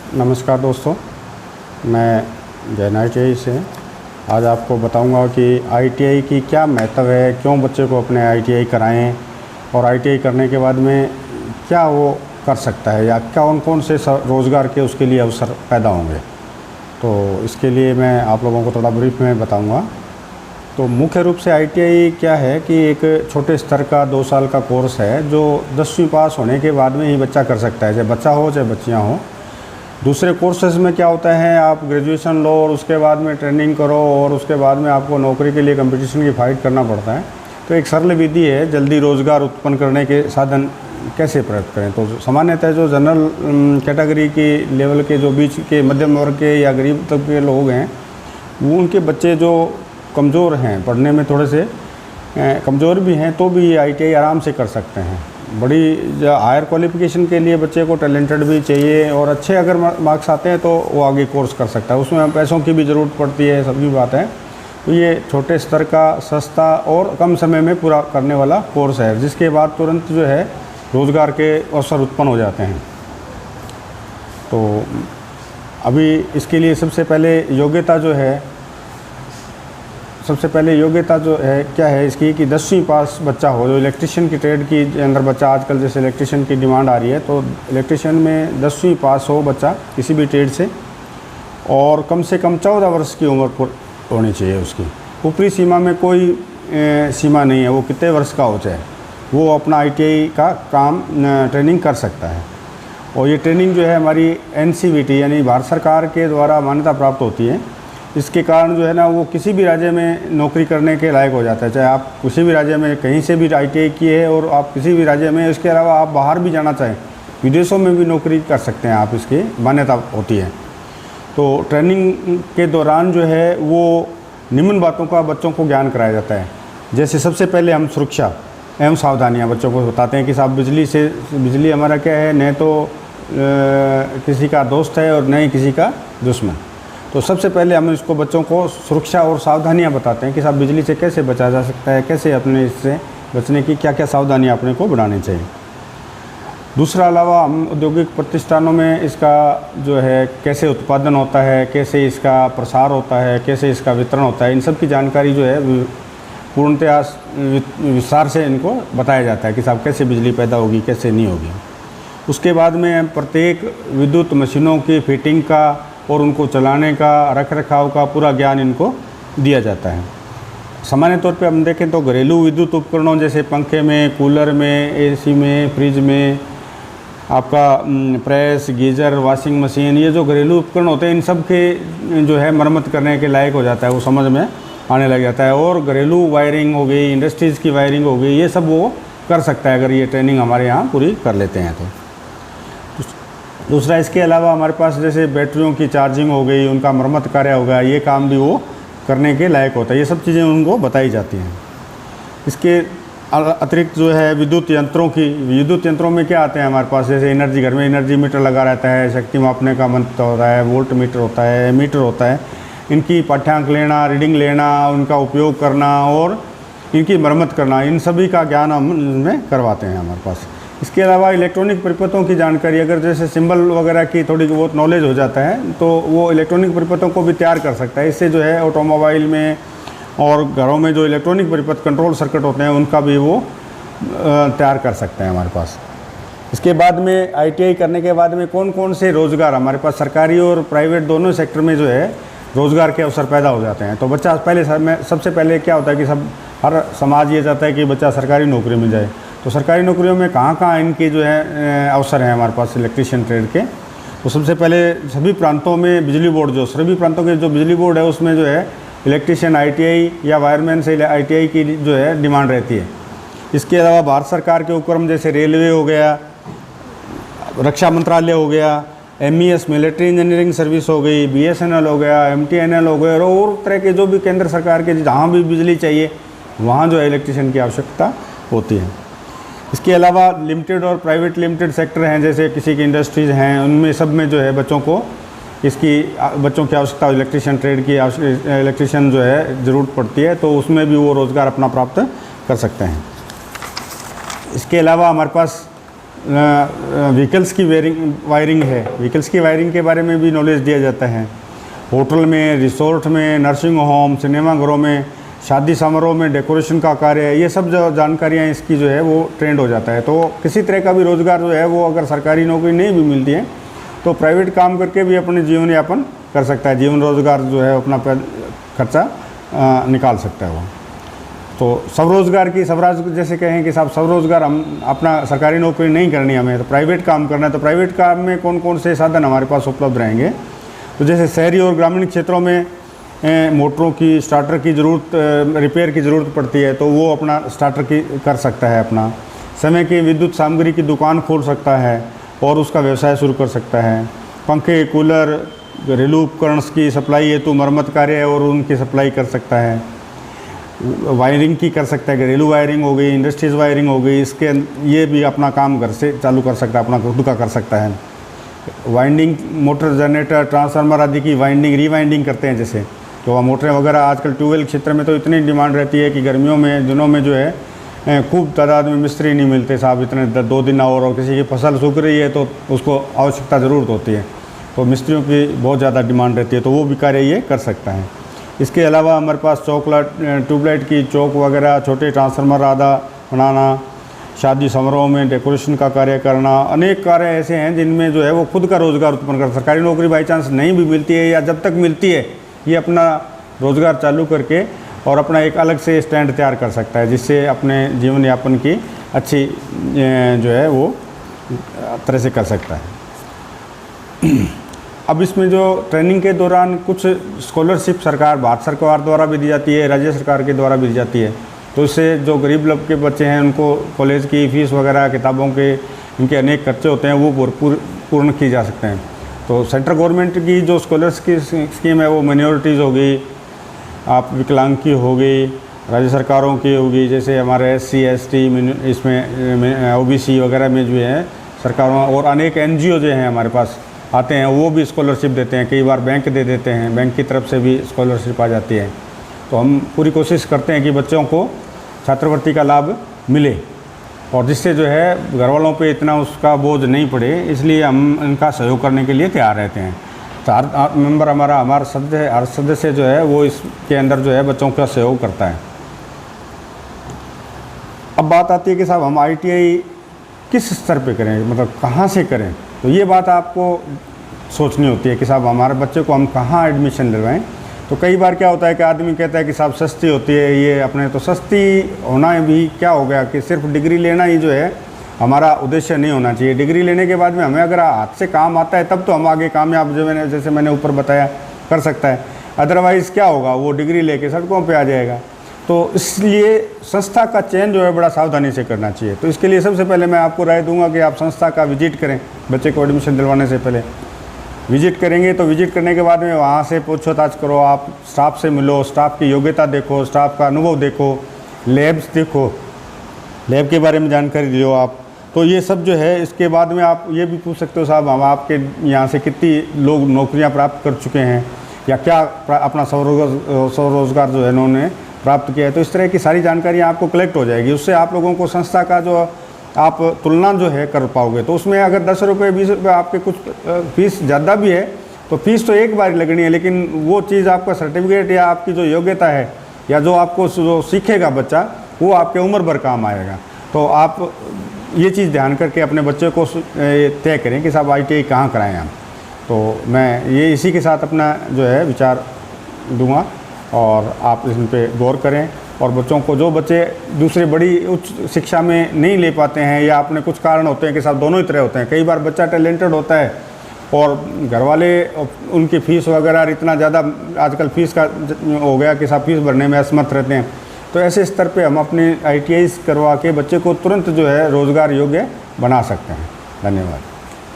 नमस्कार दोस्तों, मैं जैन ITI से आज आपको बताऊंगा कि ITI की क्या महत्व है, क्यों बच्चे को अपने ITI कराएं और ITI करने के बाद में क्या वो कर सकता है या कौन कौन से रोज़गार के उसके लिए अवसर पैदा होंगे। तो इसके लिए मैं आप लोगों को थोड़ा ब्रीफ में बताऊंगा। तो मुख्य रूप से ITI क्या है कि एक छोटे स्तर का 2 साल का कोर्स है जो 10वीं पास होने के बाद में ही बच्चा कर सकता है, चाहे बच्चा हो चाहे बच्चियाँ हों। दूसरे कोर्सेज में क्या होता है, आप ग्रेजुएशन लो और उसके बाद में ट्रेनिंग करो और उसके बाद में आपको नौकरी के लिए कंपटीशन की फाइट करना पड़ता है। तो एक सरल विधि है जल्दी रोज़गार उत्पन्न करने के साधन कैसे प्राप्त करें। तो सामान्यतः जो जनरल कैटेगरी की लेवल के जो बीच के मध्यम वर्ग के या गरीब तबके के लोग हैं, वो उनके बच्चे जो कमज़ोर हैं, पढ़ने में थोड़े से कमज़ोर भी हैं, तो भी ये ITI आराम से कर सकते हैं। बड़ी हायर क्वालिफ़िकेशन के लिए बच्चे को टैलेंटेड भी चाहिए और अच्छे अगर मार्क्स आते हैं तो वो आगे कोर्स कर सकता है। उसमें पैसों की भी ज़रूरत पड़ती है, सबकी बात है। तो ये छोटे स्तर का सस्ता और कम समय में पूरा करने वाला कोर्स है, जिसके बाद तुरंत जो है रोज़गार के अवसर उत्पन्न हो जाते हैं। तो अभी इसके लिए सबसे पहले योग्यता जो है क्या है इसकी कि 10वीं पास बच्चा हो। जो इलेक्ट्रिशियन की ट्रेड की अंदर बच्चा, आजकल जैसे इलेक्ट्रिशियन की डिमांड आ रही है, तो इलेक्ट्रिशियन में 10वीं पास हो बच्चा किसी भी ट्रेड से, और कम से कम 14 वर्ष की उम्र होनी चाहिए उसकी। ऊपरी सीमा में कोई सीमा नहीं है, वो कितने वर्ष का हो चाहे वो अपना ITI का काम ट्रेनिंग कर सकता है। और ये ट्रेनिंग जो है हमारी NCVT यानी भारत सरकार के द्वारा मान्यता प्राप्त होती है। इसके कारण जो है ना, वो किसी भी राज्य में नौकरी करने के लायक हो जाता है। चाहे आप किसी भी राज्य में कहीं से भी ITI किए है और आप किसी भी राज्य में, इसके अलावा आप बाहर भी जाना चाहें, विदेशों में भी नौकरी कर सकते हैं आप, इसकी मान्यता होती है। तो ट्रेनिंग के दौरान जो है वो निम्न बातों का बच्चों को ज्ञान कराया जाता है। जैसे सबसे पहले हम सुरक्षा एवं सावधानियाँ बच्चों को बताते हैं कि साहब बिजली हमारा क्या है, न तो किसी का दोस्त है और न ही किसी का दुश्मन। तो सबसे पहले हम इसको बच्चों को सुरक्षा और सावधानियां बताते हैं कि साहब बिजली से कैसे बचा जा सकता है, कैसे अपने इससे बचने की क्या क्या सावधानियां अपने को बढ़ानी चाहिए। दूसरा अलावा हम औद्योगिक प्रतिष्ठानों में इसका जो है कैसे उत्पादन होता है, कैसे इसका प्रसार होता है, कैसे इसका वितरण होता है, इन सब की जानकारी जो है पूर्णतया विस्तार से इनको बताया जाता है कि साहब कैसे बिजली पैदा होगी, कैसे नहीं होगी। उसके बाद में प्रत्येक विद्युत मशीनों की फिटिंग का और उनको चलाने का, रख रखाव का पूरा ज्ञान इनको दिया जाता है। सामान्य तौर पे हम देखें तो घरेलू विद्युत उपकरणों जैसे पंखे में, कूलर में, AC में, फ्रिज में, आपका प्रेस, गीज़र, वॉशिंग मशीन, ये जो घरेलू उपकरण होते हैं, इन सब के जो है मरम्मत करने के लायक हो जाता है, वो समझ में आने लग जाता है। और घरेलू वायरिंग हो गई, इंडस्ट्रीज़ की वायरिंग हो गई, ये सब वो कर सकता है अगर ये ट्रेनिंग हमारे यहाँ पूरी कर लेते हैं तो। दूसरा, इसके अलावा हमारे पास जैसे बैटरियों की चार्जिंग हो गई, उनका मरम्मत कार्य हो गया, ये काम भी वो करने के लायक होता है। ये सब चीज़ें उनको बताई जाती हैं। इसके अतिरिक्त जो है विद्युत यंत्रों में क्या आते हैं हमारे पास, जैसे एनर्जी, घर में एनर्जी मीटर लगा रहता है, शक्ति मापने का मंत्र होता है, वोल्ट मीटर होता है, मीटर होता है। इनकी पाठ्यांक लेना, रीडिंग लेना, उनका उपयोग करना और इनकी मरम्मत करना, इन सभी का ज्ञान हम इनमें करवाते हैं हमारे पास। इसके अलावा इलेक्ट्रॉनिक परिपथों की जानकारी, अगर जैसे सिंबल वगैरह की थोड़ी बहुत नॉलेज हो जाता है तो वो इलेक्ट्रॉनिक परिपथों को भी तैयार कर सकता है। इससे जो है ऑटोमोबाइल में और घरों में जो इलेक्ट्रॉनिक परिपथ कंट्रोल सर्किट होते हैं, उनका भी वो तैयार कर सकते हैं हमारे पास। इसके बाद में ITI करने के बाद में कौन कौन से रोज़गार हमारे पास सरकारी और प्राइवेट दोनों सेक्टर में जो है रोज़गार के अवसर पैदा हो जाते हैं। तो बच्चा सबसे पहले क्या होता है कि हर समाज ये चाहता है कि बच्चा सरकारी नौकरी मिल जाए। तो सरकारी नौकरियों में कहाँ इनके जो है अवसर हैं हमारे पास इलेक्ट्रिशियन ट्रेड के। तो सबसे पहले सभी प्रांतों में बिजली प्रांतों के जो बिजली बोर्ड है, उसमें जो है इलेक्ट्रिशियन ITI या वायरमैन से ITI की जो है डिमांड रहती है। इसके अलावा भारत सरकार के उपक्रम जैसे रेलवे हो गया, रक्षा मंत्रालय हो गया, MES मिलिट्री इंजीनियरिंग सर्विस हो गई, BSNL हो गया, MTNL हो गया, और तरह के जो भी केंद्र सरकार के जहाँ भी बिजली चाहिए वहाँ जो है इलेक्ट्रिशियन की आवश्यकता होती है। इसके अलावा लिमिटेड और प्राइवेट लिमिटेड सेक्टर हैं, जैसे किसी की इंडस्ट्रीज़ हैं, उनमें सब में जो है बच्चों की आवश्यकता, इलेक्ट्रिशियन जो है ज़रूरत पड़ती है, तो उसमें भी वो रोज़गार अपना प्राप्त कर सकते हैं। इसके अलावा हमारे पास व्हीकल्स की वायरिंग है, व्हीकल्स की वायरिंग के बारे में भी नॉलेज दिया जाता है। होटल में, रिसोर्ट में, नर्सिंग होम, सिनेमाघरों में, शादी समारोह में डेकोरेशन का कार्य है, ये सब जो जानकारियाँ इसकी जो है वो ट्रेंड हो जाता है। तो किसी तरह का भी रोज़गार जो है वो अगर सरकारी नौकरी नहीं भी मिलती है तो प्राइवेट काम करके भी अपने जीवन यापन कर सकता है, जीवन रोज़गार जो है अपना खर्चा निकाल सकता है वो। तो स्वरोज़गार की, स्वराज जैसे कहें कि साहब स्वरोज़गार हम अपना सरकारी नौकरी नहीं करनी हमें, तो प्राइवेट काम करना है, तो प्राइवेट काम में कौन कौन से साधन हमारे पास उपलब्ध रहेंगे? तो जैसे शहरी और ग्रामीण क्षेत्रों में मोटरों की, स्टार्टर की ज़रूरत, रिपेयर की ज़रूरत पड़ती है, तो वो अपना स्टार्टर की कर सकता है। अपना समय की विद्युत सामग्री की दुकान खोल सकता है और उसका व्यवसाय शुरू कर सकता है। पंखे, कूलर, घरेलू उपकरण की सप्लाई हेतु मरम्मत कार्य है और उनकी सप्लाई कर सकता है। वायरिंग की कर सकता है, घरेलू वायरिंग हो गई, इंडस्ट्रीज वायरिंग हो गई, इसके ये भी अपना काम घर से चालू कर सकता है, अपना खुद का कर सकता है। वाइंडिंग, मोटर, जनरेटर, ट्रांसफार्मर आदि की वाइंडिंग, रीवाइंडिंग करते हैं। जैसे तो मोटरें वगैरह आजकल ट्यूबवेल क्षेत्र में तो इतनी डिमांड रहती है कि गर्मियों में दिनों में जो है खूब तादाद में मिस्त्री नहीं मिलते साहब, इतने 2 दिन और किसी की फसल सूख रही है तो उसको आवश्यकता ज़रूरत होती है, तो मिस्त्रियों की बहुत ज़्यादा डिमांड रहती है, तो वो भी कार्य ये कर सकता है। इसके अलावा हमारे पास ट्यूबलाइट की चौक वगैरह, छोटे ट्रांसफार्मर आदि बनाना, शादी समारोह में डेकोरेशन का कार्य करना, अनेक कार्य ऐसे हैं जिनमें जो है वो खुद का रोज़गार उत्पन्न कर। सरकारी नौकरी बाई चांस नहीं भी मिलती है या जब तक मिलती है ये अपना रोज़गार चालू करके और अपना एक अलग से स्टैंड तैयार कर सकता है, जिससे अपने जीवन यापन की अच्छी जो है वो तरह से कर सकता है। अब इसमें जो ट्रेनिंग के दौरान कुछ स्कॉलरशिप सरकार, भारत सरकार द्वारा भी दी जाती है, राज्य सरकार के द्वारा भी दी जाती है, तो इससे जो गरीब लोग के बच्चे हैं उनको कॉलेज की फ़ीस वगैरह, किताबों के, इनके अनेक खर्चे होते हैं वो भरपूर पूर्ण की जा सकते हैं। तो सेंट्रल गवर्नमेंट की जो स्कॉलर्स की स्कीम है वो माइनॉरिटीज़ हो गई, आप विकलांग की हो गई, राज्य सरकारों की होगी, जैसे हमारे SC ST इसमें OBC वगैरह में जो है सरकारों, और अनेक NGO जो हैं हमारे पास आते हैं वो भी स्कॉलरशिप देते हैं, कई बार बैंक दे देते हैं, बैंक की तरफ से भी स्कॉलरशिप आ जाती है। तो हम पूरी कोशिश करते हैं कि बच्चों को छात्रवृत्ति का लाभ मिले और जिससे जो है घर वालों पे इतना उसका बोझ नहीं पड़े, इसलिए हम इनका सहयोग करने के लिए तैयार रहते हैं। तो हर मेंबर हर सदस्य जो है वो इसके अंदर जो है बच्चों का सहयोग करता है। अब बात आती है कि साहब हम ITI किस स्तर पे करें, मतलब कहाँ से करें, तो ये बात आपको सोचनी होती है कि साहब हमारे बच्चे को हम कहाँ एडमिशन दिलवाएं। तो कई बार क्या होता है कि आदमी कहता है कि साहब सस्ती होती है ये अपने, तो सस्ती होना भी क्या हो गया कि सिर्फ डिग्री लेना ही जो है हमारा उद्देश्य नहीं होना चाहिए। डिग्री लेने के बाद में हमें अगर हाथ से काम आता है तब तो हम आगे कामयाब, जो जैसे मैंने ऊपर बताया, कर सकता है। अदरवाइज़ क्या होगा, वो डिग्री लेके सड़कों पे आ जाएगा। तो इसलिए संस्था का चयन जो है बड़ा सावधानी से करना चाहिए। तो इसके लिए सबसे पहले मैं आपको राय दूंगा कि आप संस्था का विजिट करें, बच्चे को एडमिशन दिलवाने से पहले विजिट करेंगे। तो विजिट करने के बाद में वहाँ से पूछताछ करो, आप स्टाफ से मिलो, स्टाफ की योग्यता देखो, स्टाफ का अनुभव देखो, लैब्स देखो, लैब के बारे में जानकारी लो आप। तो ये सब जो है, इसके बाद में आप ये भी पूछ सकते हो साहब हम आपके यहाँ से कितनी लोग नौकरियाँ प्राप्त कर चुके हैं या क्या अपना स्वरोजगार जो है इन्होंने प्राप्त किया है। तो इस तरह की सारी जानकारियाँ आपको कलेक्ट हो जाएगी। उससे आप लोगों को संस्था का जो आप तुलना जो है कर पाओगे। तो उसमें अगर 10 रुपये 20 रुपये आपके कुछ फीस ज़्यादा भी है तो फीस तो एक बार लगनी है, लेकिन वो चीज़ आपका सर्टिफिकेट या आपकी जो योग्यता है या जो आपको जो सीखेगा बच्चा वो आपके उम्र भर काम आएगा। तो आप ये चीज़ ध्यान करके अपने बच्चे को तय करें कि साहब ITI कहाँ कराएं हम। तो मैं ये इसी के साथ अपना जो है विचार दूंगा और आप इन पर गौर करें। और बच्चों को, जो बच्चे दूसरे बड़ी उच्च शिक्षा में नहीं ले पाते हैं या अपने कुछ कारण होते हैं कि साहब दोनों ही तरह होते हैं, कई बार बच्चा टैलेंटेड होता है और घर वाले उनकी फ़ीस वगैरह इतना ज़्यादा आजकल फ़ीस का हो गया कि साहब फीस भरने में असमर्थ रहते हैं। तो ऐसे स्तर पे हम अपने ITI करवा के बच्चे को तुरंत जो है रोज़गार योग्य बना सकते हैं। धन्यवाद।